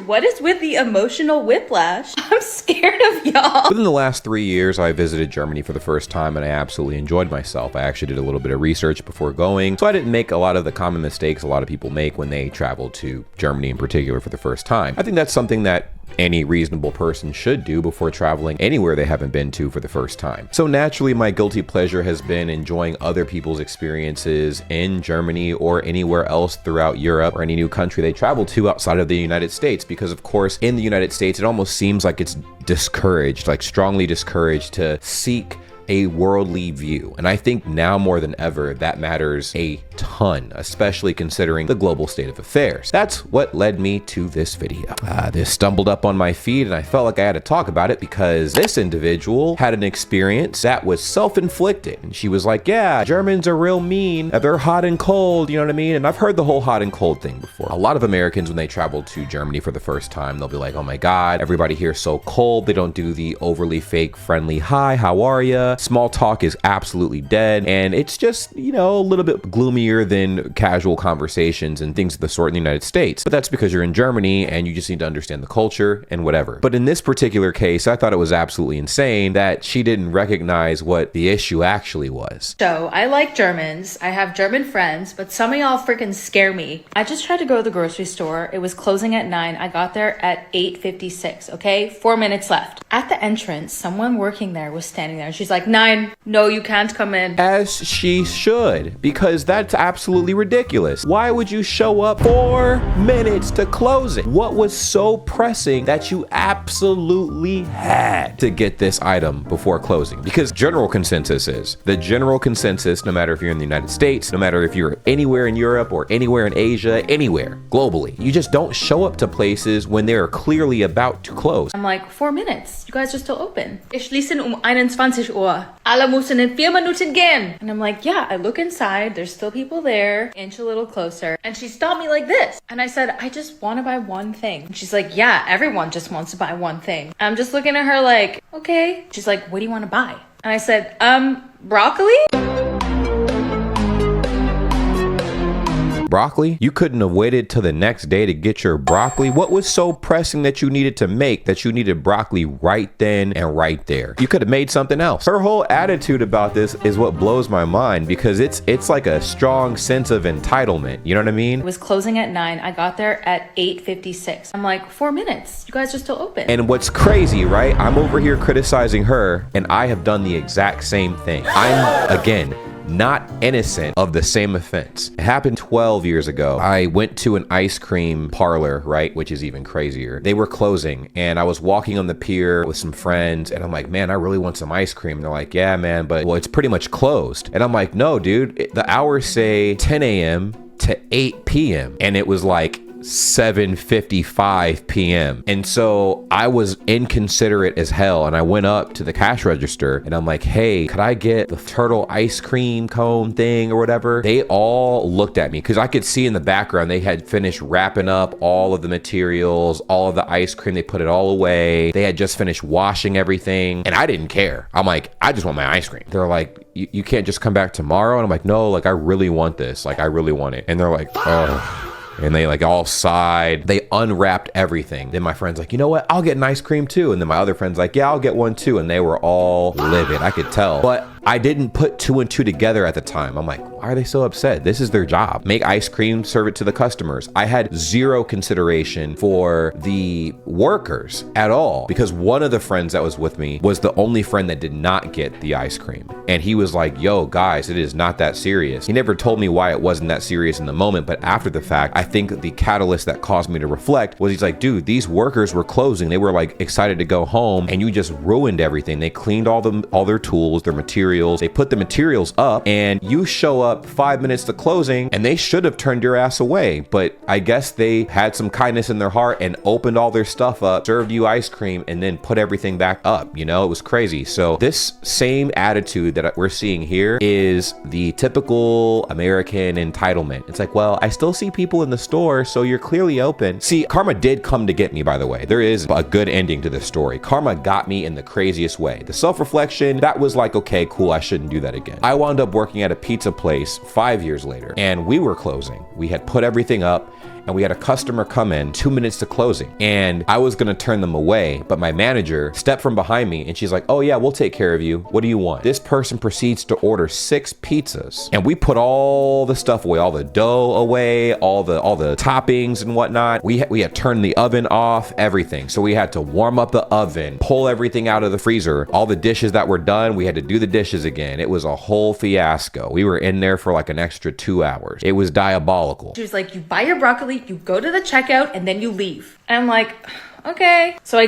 what is with the emotional whiplash? I'm scared of y'all. Within the last 3 years, I visited Germany for the first time and I absolutely enjoyed myself. I actually did a little bit of research before going, so I didn't make a lot of the common mistakes a lot of people make when they travel to Germany in particular for the first time. I think that's something that any reasonable person should do before traveling anywhere they haven't been to for the first time. So naturally, my guilty pleasure has been enjoying other people's experiences in Germany or anywhere else throughout Europe or any new country they travel to outside of the United States, because of course in the United States it almost seems like it's discouraged, like strongly discouraged, to seek a worldly view. And I think now more than ever that matters a ton, especially considering the global state of affairs. That's what led me to this video. This stumbled up on my feed and I felt like I had to talk about it because this individual had an experience that was self-inflicted. And she was like, yeah, Germans are real mean. They're hot and cold, you know what I mean? And I've heard the whole hot and cold thing before. A lot of Americans, when they travel to Germany for the first time, they'll be like, oh my God, everybody here is so cold. They don't do the overly fake friendly, hi, how are ya? Small talk is absolutely dead. And it's just, you know, a little bit gloomier than casual conversations and things of the sort in the United States. But that's because you're in Germany and you just need to understand the culture and whatever. But in this particular case, I thought it was absolutely insane that she didn't recognize what the issue actually was. So I like Germans. I have German friends, but some of y'all freaking scare me. I just tried to go to the grocery store. It was closing at 9. I got there at 8:56. Okay, 4 minutes left. At the entrance, someone working there was standing there and she's like, 9, no, you can't come in. As she should, because that's absolutely ridiculous. Why would you show up 4 minutes to closing? What was so pressing that you absolutely had to get this item before closing? Because the general consensus, no matter if you're in the United States, no matter if you're anywhere in Europe or anywhere in Asia, anywhere globally, you just don't show up to places when they're clearly about to close. I'm like, 4 minutes. You guys are still open. Wir schließen 21 Uhr. Alle müssen in 4 Minuten gehen. And I'm like, yeah, I look inside. There's still people there. Inch a little closer. And she stopped me like this. And I said, I just want to buy one thing. And she's like, yeah, everyone just wants to buy one thing. And I'm just looking at her like, okay. She's like, what do you want to buy? And I said, broccoli? Broccoli? You couldn't have waited till the next day to get your broccoli? What was so pressing that you needed to make that you needed broccoli right then and right there? You could have made something else. Her whole attitude about this is what blows my mind, because it's like a strong sense of entitlement. You know what I mean? It was closing at 9. I got there at 8:56. I'm like, 4 minutes. You guys are still open. And what's crazy, right? I'm over here criticizing her and I have done the exact same thing. I'm, again, not innocent of the same offense. It happened 12 years ago. I went to an ice cream parlor, right? Which is even crazier. They were closing and I was walking on the pier with some friends and I'm like, man, I really want some ice cream. And they're like, yeah, man, but well, it's pretty much closed. And I'm like, no, dude, the hours say 10 a.m. to 8 p.m. And it was like 7:55 p.m. And so I was inconsiderate as hell and I went up to the cash register and I'm like, hey, could I get the turtle ice cream cone thing or whatever? They all looked at me because I could see in the background they had finished wrapping up all of the materials, all of the ice cream. They put it all away. They had just finished washing everything and I didn't care. I'm like, I just want my ice cream. They're like, you can't just come back tomorrow? And I'm like, no, like I really want this. Like I really want it. And they're like, oh. And they like all sighed. They unwrapped everything. Then my friend's like, you know what? I'll get an ice cream too. And then my other friend's like, yeah, I'll get one too. And they were all livid. I could tell. But I didn't put 2 and 2 together at the time. I'm like, why are they so upset? This is their job. Make ice cream, serve it to the customers. I had zero consideration for the workers at all because one of the friends that was with me was the only friend that did not get the ice cream. And he was like, yo, guys, it is not that serious. He never told me why it wasn't that serious in the moment, but after the fact, I think the catalyst that caused me to reflect was he's like, dude, these workers were closing. They were like excited to go home and you just ruined everything. They cleaned all their tools, their materials. They put the materials up and you show up 5 minutes to closing and they should have turned your ass away. But I guess they had some kindness in their heart and opened all their stuff up, served you ice cream and then put everything back up. You know, it was crazy. So this same attitude that we're seeing here is the typical American entitlement. It's like, well, I still see people in the store, so you're clearly open. See, karma did come to get me, by the way. There is a good ending to this story. Karma got me in the craziest way. The self-reflection, that was like, okay, cool, I shouldn't do that again. I wound up working at a pizza place 5 years later and we were closing. We had put everything up and we had a customer come in 2 minutes to closing, and I was gonna turn them away, but my manager stepped from behind me and she's like, oh yeah, we'll take care of you. What do you want? This person proceeds to order 6 pizzas, and we put all the stuff away, all the dough away, all the toppings and whatnot. We had turned the oven off, everything. So we had to warm up the oven, pull everything out of the freezer. All the dishes that were done, we had to do the dishes again. It was a whole fiasco. We were in there for like an extra 2 hours. It was diabolical. She was like, you buy your broccoli, you go to the checkout, and then you leave. And I'm like, okay. So I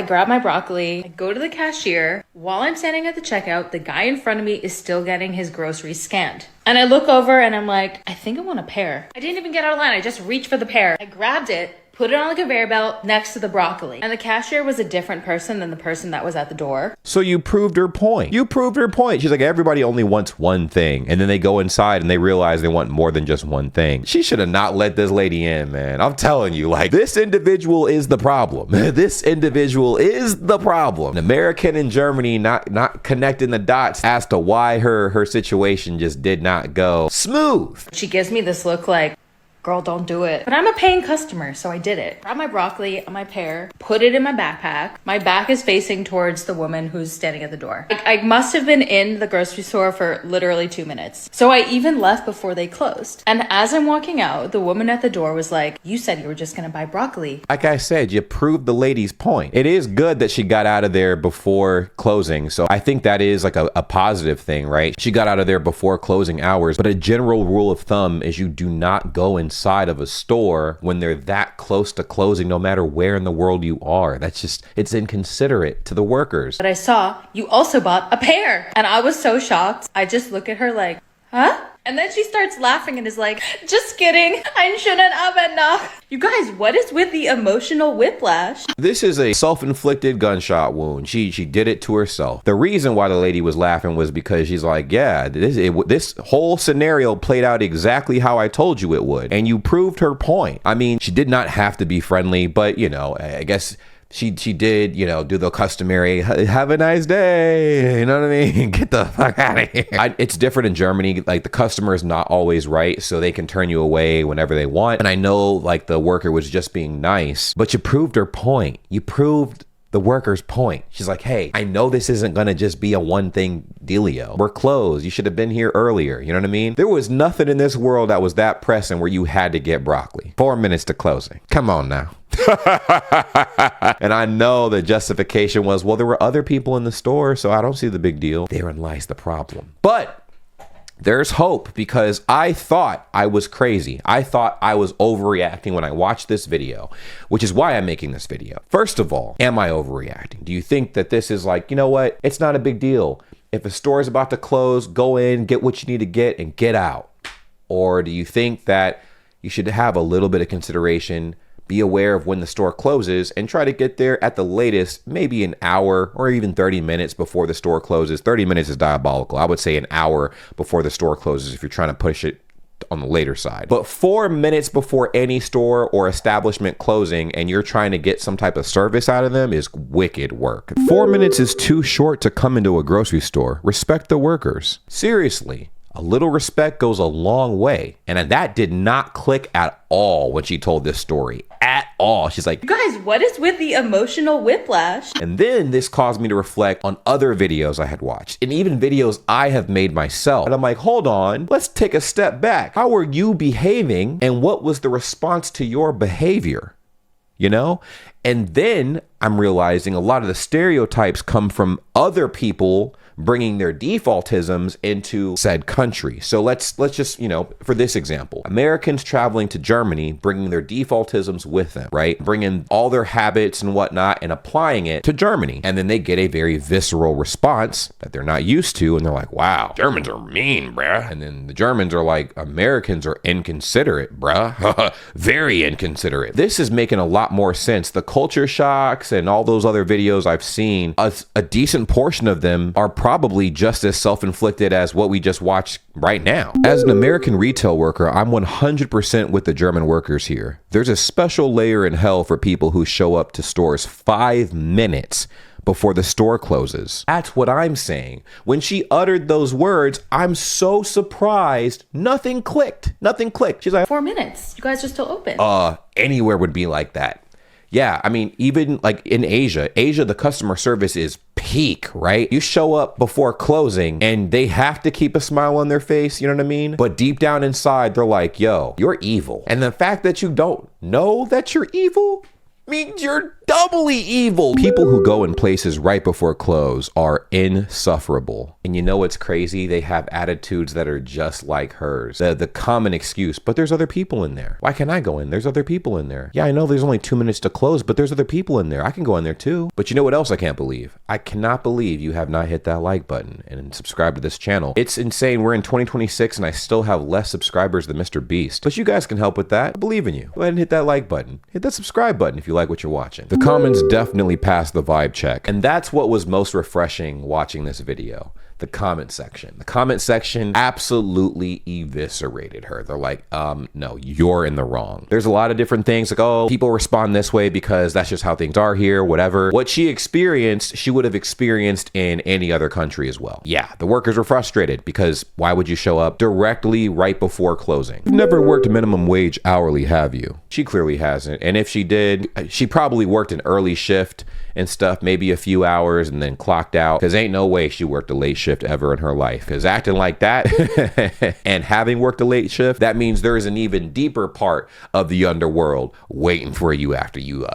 grab my broccoli, I go to the cashier. While I'm standing at the checkout, the guy in front of me is still getting his groceries scanned. And I look over and I'm like, I think I want a pear. I didn't even get out of line. I just reached for the pear. I grabbed it, put it on the conveyor belt next to the broccoli. And the cashier was a different person than the person that was at the door. So you proved her point. You proved her point. She's like, everybody only wants one thing. And then they go inside and they realize they want more than just one thing. She should have not let this lady in, man. I'm telling you, like, this individual is the problem. This individual is the problem. An American in Germany not connecting the dots as to why her situation just did not go smooth. She gives me this look like, girl, don't do it. But I'm a paying customer, so I did it. Grab my broccoli and my pear, put it in my backpack. My back is facing towards the woman who's standing at the door. I must have been in the grocery store for literally 2 minutes. So I even left before they closed. And as I'm walking out, the woman at the door was like, you said you were just gonna buy broccoli. Like I said, you proved the lady's point. It is good that she got out of there before closing. So I think that is like a positive thing, right? She got out of there before closing hours. But a general rule of thumb is you do not go inside of a store when they're that close to closing, no matter where in the world you are. That's just, it's inconsiderate to the workers. But I saw you also bought a pear. And I was so shocked. I just look at her like, huh? And then she starts laughing and is like, just kidding. I shouldn't have enough. You guys, what is with the emotional whiplash? This is a self-inflicted gunshot wound. She did it to herself. The reason why the lady was laughing was because she's like, yeah, this whole scenario played out exactly how I told you it would. And you proved her point. I mean, she did not have to be friendly, but you know, I guess she did, you know, do the customary, have a nice day, you know what I mean? Get the fuck out of here. It's different in Germany. Like, the customer is not always right, so they can turn you away whenever they want. And I know, like, the worker was just being nice, but you proved her point. You proved the worker's point. She's like, hey, I know this isn't gonna just be a one thing dealio. We're closed. You should have been here earlier. You know what I mean? There was nothing in this world that was that pressing where you had to get broccoli. 4 minutes to closing. Come on now. And I know the justification was, well, there were other people in the store, so I don't see the big deal. Therein lies the problem. But there's hope, because I thought I was crazy. I thought I was overreacting when I watched this video, which is why I'm making this video. First of all, am I overreacting? Do you think that this is like, you know what? It's not a big deal. If a store is about to close, go in, get what you need to get, and get out. Or do you think that you should have a little bit of consideration, be aware of when the store closes, and try to get there at the latest, maybe an hour or even 30 minutes before the store closes? 30 minutes is diabolical. I would say an hour before the store closes if you're trying to push it on the later side. But 4 minutes before any store or establishment closing and you're trying to get some type of service out of them is wicked work. 4 minutes is too short to come into a grocery store. Respect the workers. Seriously. A little respect goes a long way. And that did not click at all when she told this story. At all. She's like, guys, what is with the emotional whiplash? And then this caused me to reflect on other videos I had watched, and even videos I have made myself. And I'm like, hold on, let's take a step back. How are you behaving? And what was the response to your behavior? You know? And then I'm realizing a lot of the stereotypes come from other people bringing their defaultisms into said country. So let's just, you know, for this example, Americans traveling to Germany, bringing their defaultisms with them, right? Bringing all their habits and whatnot and applying it to Germany. And then they get a very visceral response that they're not used to. And they're like, wow, Germans are mean, bruh. And then the Germans are like, Americans are inconsiderate, bruh. Very inconsiderate. This is making a lot more sense. The culture shocks and all those other videos I've seen, a decent portion of them are probably just as self-inflicted as what we just watched right now. As an American retail worker, I'm 100% with the German workers here. There's a special layer in hell for people who show up to stores 5 minutes before the store closes. That's what I'm saying. When she uttered those words, I'm so surprised. Nothing clicked. Nothing clicked. She's like, 4 minutes. You guys are still open. Anywhere would be like that. Yeah, I mean, even like in Asia, the customer service is peak, right? You show up before closing and they have to keep a smile on their face, you know what I mean? But deep down inside, they're like, yo, you're evil. And the fact that you don't know that you're evil means you're doubly evil. People who go in places right before close are insufferable. And you know what's crazy? They have attitudes that are just like hers. The common excuse, but there's other people in there. Why can't I go in? There's other people in there. Yeah, I know there's only 2 minutes to close, but there's other people in there. I can go in there too. But you know what else I can't believe? I cannot believe you have not hit that like button and subscribe to this channel. It's insane. We're in 2026 and I still have less subscribers than Mr. Beast. But you guys can help with that. I believe in you. Go ahead and hit that like button. Hit that subscribe button if you like what you're watching. The comments definitely passed the vibe check. And that's what was most refreshing watching this video. The comment section. The comment section absolutely eviscerated her. They're like, no, you're in the wrong. There's a lot of different things like, oh, people respond this way because that's just how things are here, whatever. What she experienced, she would have experienced in any other country as well. Yeah, the workers were frustrated because why would you show up directly right before closing? You've never worked minimum wage hourly, have you? She clearly hasn't. And if she did, she probably worked an early shift and stuff, maybe a few hours and then clocked out, because ain't no way she worked a late shift ever in her life. Because acting like that and having worked a late shift, that means there is an even deeper part of the underworld waiting for you after you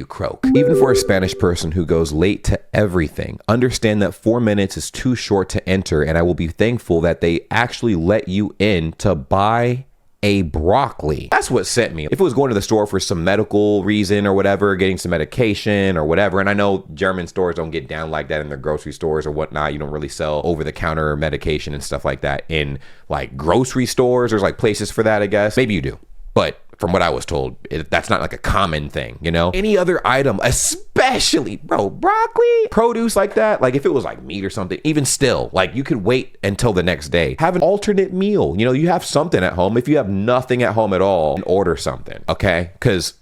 croak. Even for a Spanish person who goes late to everything, understand that 4 minutes is too short to enter, and I will be thankful that they actually let you in to buy a broccoli. That's what sent me. If it was going to the store for some medical reason or whatever, getting some medication or whatever, and I know German stores don't get down like that in their grocery stores or whatnot. You don't really sell over-the-counter medication and stuff like that in like grocery stores. There's like places for that, I guess. Maybe you do. But from what I was told, that's not like a common thing, you know? Any other item, especially, bro, broccoli, produce like that, like if it was like meat or something, even still, like you could wait until the next day. Have an alternate meal. You know, you have something at home. If you have nothing at home at all, order something, okay? Because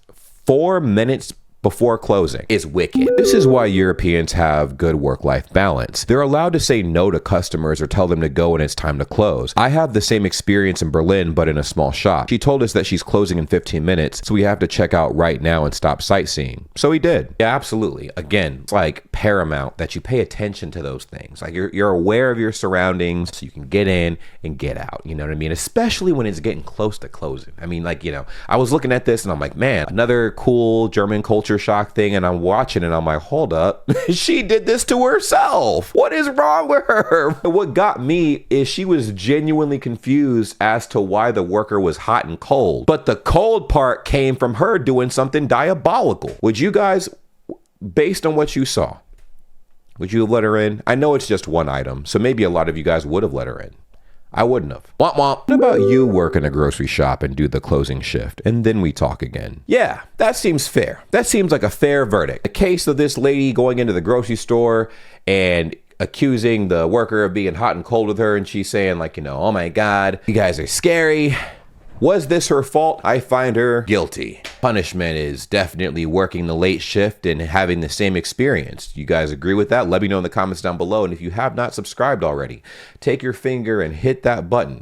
4 minutes before closing is wicked. This is why Europeans have good work-life balance. They're allowed to say no to customers or tell them to go when it's time to close. I have the same experience in Berlin, but in a small shop. She told us that she's closing in 15 minutes, so we have to check out right now and stop sightseeing. So we did. Yeah, absolutely. Again, it's like paramount that you pay attention to those things. Like you're aware of your surroundings so you can get in and get out. You know what I mean? Especially when it's getting close to closing. I mean, like, you know, I was looking at this and I'm like, man, another cool German culture shock thing, and I'm watching and I'm like, hold up, she did this to herself. What is wrong with her? What got me is she was genuinely confused as to why the worker was hot and cold, but the cold part came from her doing something diabolical. Would you guys, based on what you saw, would you have let her in? I know it's just one item, so maybe a lot of you guys would have let her in. I wouldn't have. Womp womp. What about you work in a grocery shop and do the closing shift, and then we talk again? Yeah, that seems fair. That seems like a fair verdict. The case of this lady going into the grocery store and accusing the worker of being hot and cold with her, and she's saying like, you know, oh my God, you guys are scary. Was this her fault? I find her guilty. Punishment is definitely working the late shift and having the same experience. You guys agree with that? Let me know in the comments down below. And if you have not subscribed already, take your finger and hit that button.